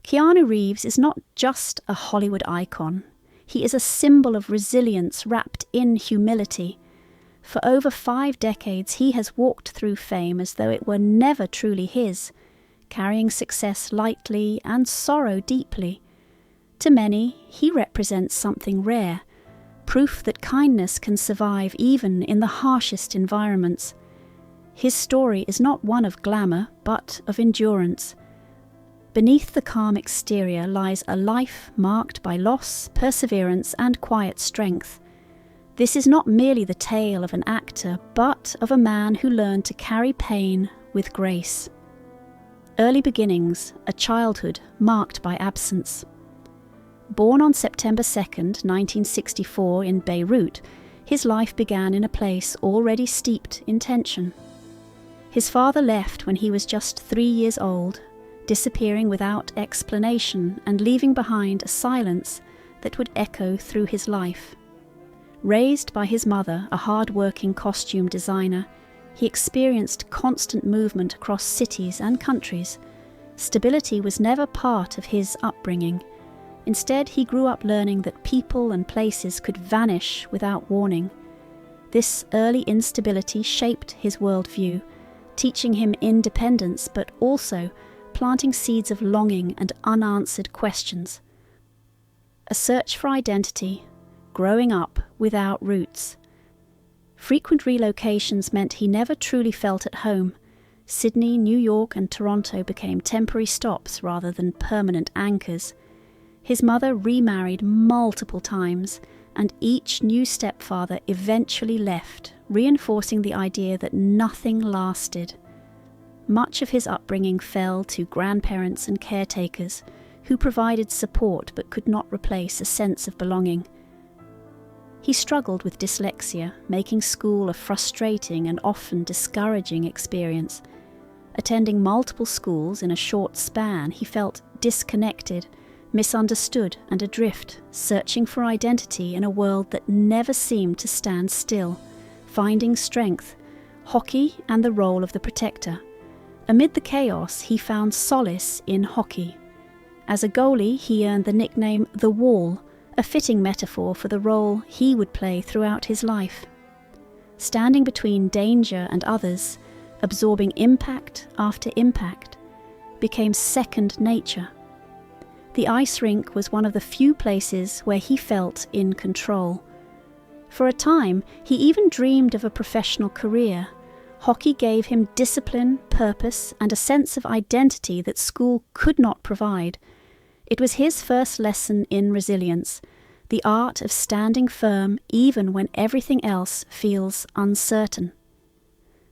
Keanu Reeves is not just a Hollywood icon. He is a symbol of resilience wrapped in humility. For over 5 decades, he has walked through fame as though it were never truly his, carrying success lightly and sorrow deeply. To many, he represents something rare, proof that kindness can survive even in the harshest environments. His story is not one of glamour, but of endurance. Beneath the calm exterior lies a life marked by loss, perseverance, and quiet strength. This is not merely the tale of an actor, but of a man who learned to carry pain with grace. Early beginnings, a childhood marked by absence. Born on September 2nd, 1964 in Beirut, his life began in a place already steeped in tension. His father left when he was just 3 years old, disappearing without explanation and leaving behind a silence that would echo through his life. Raised by his mother, a hard-working costume designer, he experienced constant movement across cities and countries. Stability was never part of his upbringing. Instead, he grew up learning that people and places could vanish without warning. This early instability shaped his worldview, teaching him independence but also planting seeds of longing and unanswered questions. A search for identity, growing up without roots. Frequent relocations meant he never truly felt at home. Sydney, New York, and Toronto became temporary stops rather than permanent anchors. His mother remarried multiple times, and each new stepfather eventually left, reinforcing the idea that nothing lasted. Much of his upbringing fell to grandparents and caretakers, who provided support but could not replace a sense of belonging. He struggled with dyslexia, making school a frustrating and often discouraging experience. Attending multiple schools in a short span, he felt disconnected, misunderstood and adrift, searching for identity in a world that never seemed to stand still, finding strength, hockey and the role of the protector. Amid the chaos, he found solace in hockey. As a goalie, he earned the nickname The Wall, a fitting metaphor for the role he would play throughout his life. Standing between danger and others, absorbing impact after impact, became second nature. The ice rink was one of the few places where he felt in control. For a time, he even dreamed of a professional career. Hockey gave him discipline, purpose, and a sense of identity that school could not provide. It was his first lesson in resilience, the art of standing firm even when everything else feels uncertain.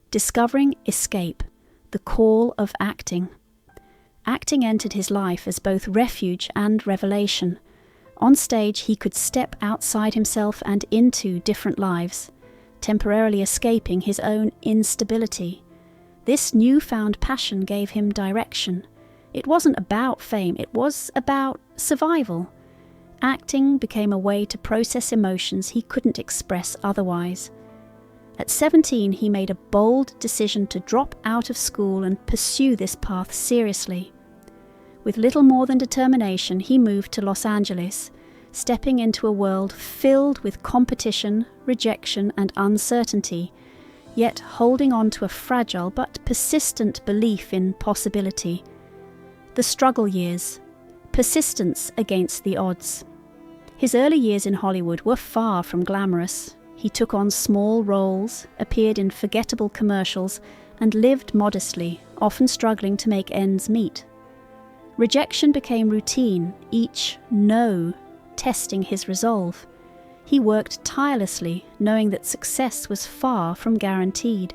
Discovering escape, the call of acting. Acting entered his life as both refuge and revelation. On stage, he could step outside himself and into different lives, temporarily escaping his own instability. This newfound passion gave him direction. It wasn't about fame, it was about survival. Acting became a way to process emotions he couldn't express otherwise. At 17, he made a bold decision to drop out of school and pursue this path seriously. With little more than determination, he moved to Los Angeles, stepping into a world filled with competition, rejection, and uncertainty, yet holding on to a fragile but persistent belief in possibility. The struggle years, persistence against the odds. His early years in Hollywood were far from glamorous. He took on small roles, appeared in forgettable commercials, and lived modestly, often struggling to make ends meet. Rejection became routine, each no testing his resolve. He worked tirelessly, knowing that success was far from guaranteed.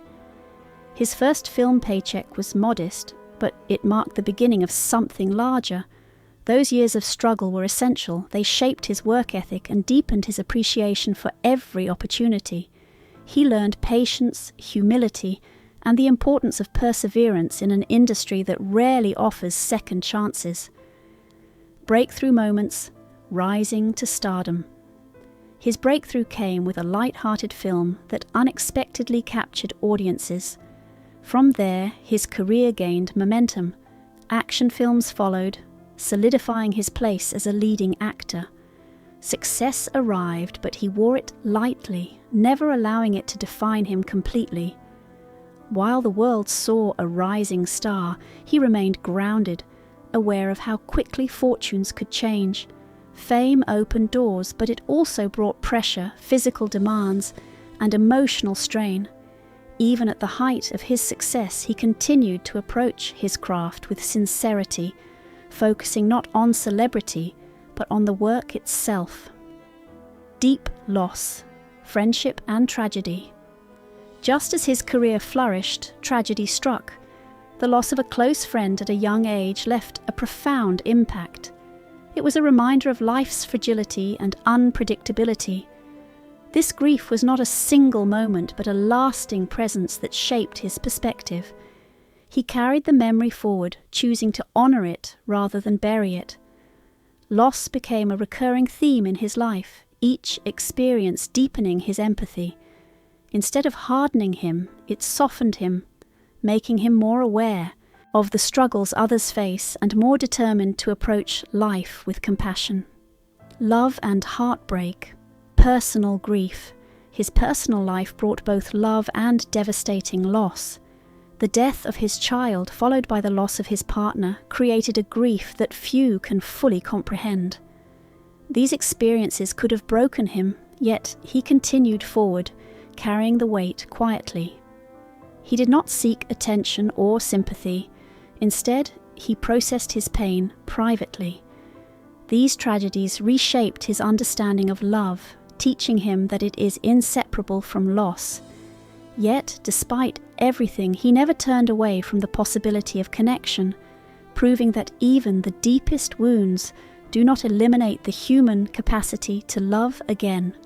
His first film paycheck was modest, but it marked the beginning of something larger. Those years of struggle were essential. They shaped his work ethic and deepened his appreciation for every opportunity. He learned patience, humility, and the importance of perseverance in an industry that rarely offers second chances. Breakthrough moments, rising to stardom. His breakthrough came with a light-hearted film that unexpectedly captured audiences. From there, his career gained momentum. Action films followed, solidifying his place as a leading actor. Success arrived, but he wore it lightly, never allowing it to define him completely. While the world saw a rising star, he remained grounded, aware of how quickly fortunes could change. Fame opened doors, but it also brought pressure, physical demands, and emotional strain. Even at the height of his success, he continued to approach his craft with sincerity, focusing not on celebrity, but on the work itself. Deep loss, friendship and tragedy. Just as his career flourished, tragedy struck. The loss of a close friend at a young age left a profound impact. It was a reminder of life's fragility and unpredictability. This grief was not a single moment, but a lasting presence that shaped his perspective. He carried the memory forward, choosing to honor it rather than bury it. Loss became a recurring theme in his life, each experience deepening his empathy. Instead of hardening him, it softened him, making him more aware of the struggles others face and more determined to approach life with compassion. Love and heartbreak, personal grief. His personal life brought both love and devastating loss. The death of his child, followed by the loss of his partner, created a grief that few can fully comprehend. These experiences could have broken him, yet he continued forward, carrying the weight quietly. He did not seek attention or sympathy. Instead, he processed his pain privately. These tragedies reshaped his understanding of love, teaching him that it is inseparable from loss. Yet, despite everything, he never turned away from the possibility of connection, proving that even the deepest wounds do not eliminate the human capacity to love again.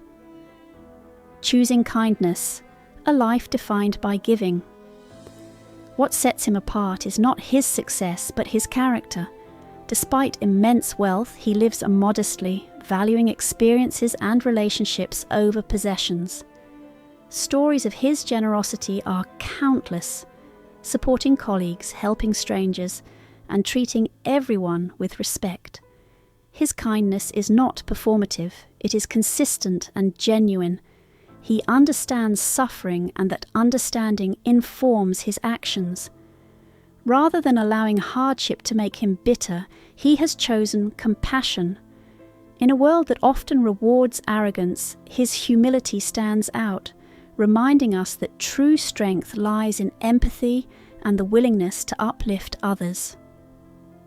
Choosing kindness, a life defined by giving. What sets him apart is not his success, but his character. Despite immense wealth, he lives modestly, valuing experiences and relationships over possessions. Stories of his generosity are countless, supporting colleagues, helping strangers, and treating everyone with respect. His kindness is not performative, it is consistent and genuine. He understands suffering, and that understanding informs his actions. Rather than allowing hardship to make him bitter, he has chosen compassion. In a world that often rewards arrogance, his humility stands out, reminding us that true strength lies in empathy and the willingness to uplift others.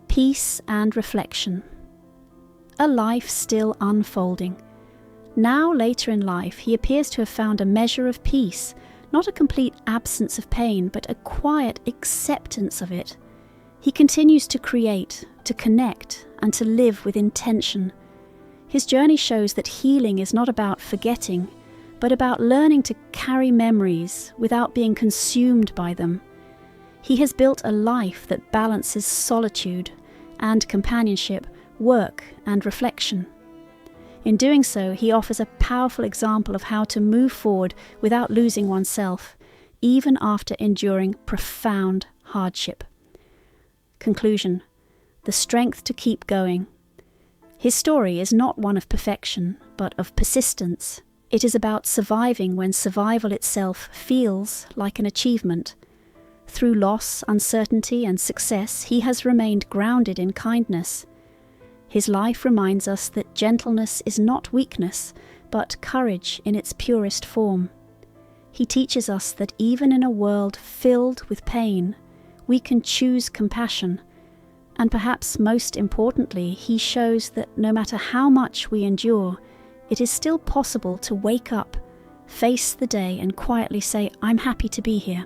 Peace and reflection. A life still unfolding. Now, later in life, he appears to have found a measure of peace, not a complete absence of pain, but a quiet acceptance of it. He continues to create, to connect, and to live with intention. His journey shows that healing is not about forgetting, but about learning to carry memories without being consumed by them. He has built a life that balances solitude and companionship, work and reflection. In doing so, he offers a powerful example of how to move forward without losing oneself, even after enduring profound hardship. Conclusion: the strength to keep going. His story is not one of perfection, but of persistence. It is about surviving when survival itself feels like an achievement. Through loss, uncertainty, and success, he has remained grounded in kindness. His life reminds us that gentleness is not weakness, but courage in its purest form. He teaches us that even in a world filled with pain, we can choose compassion. And perhaps most importantly, he shows that no matter how much we endure, it is still possible to wake up, face the day, and quietly say, "I'm happy to be here."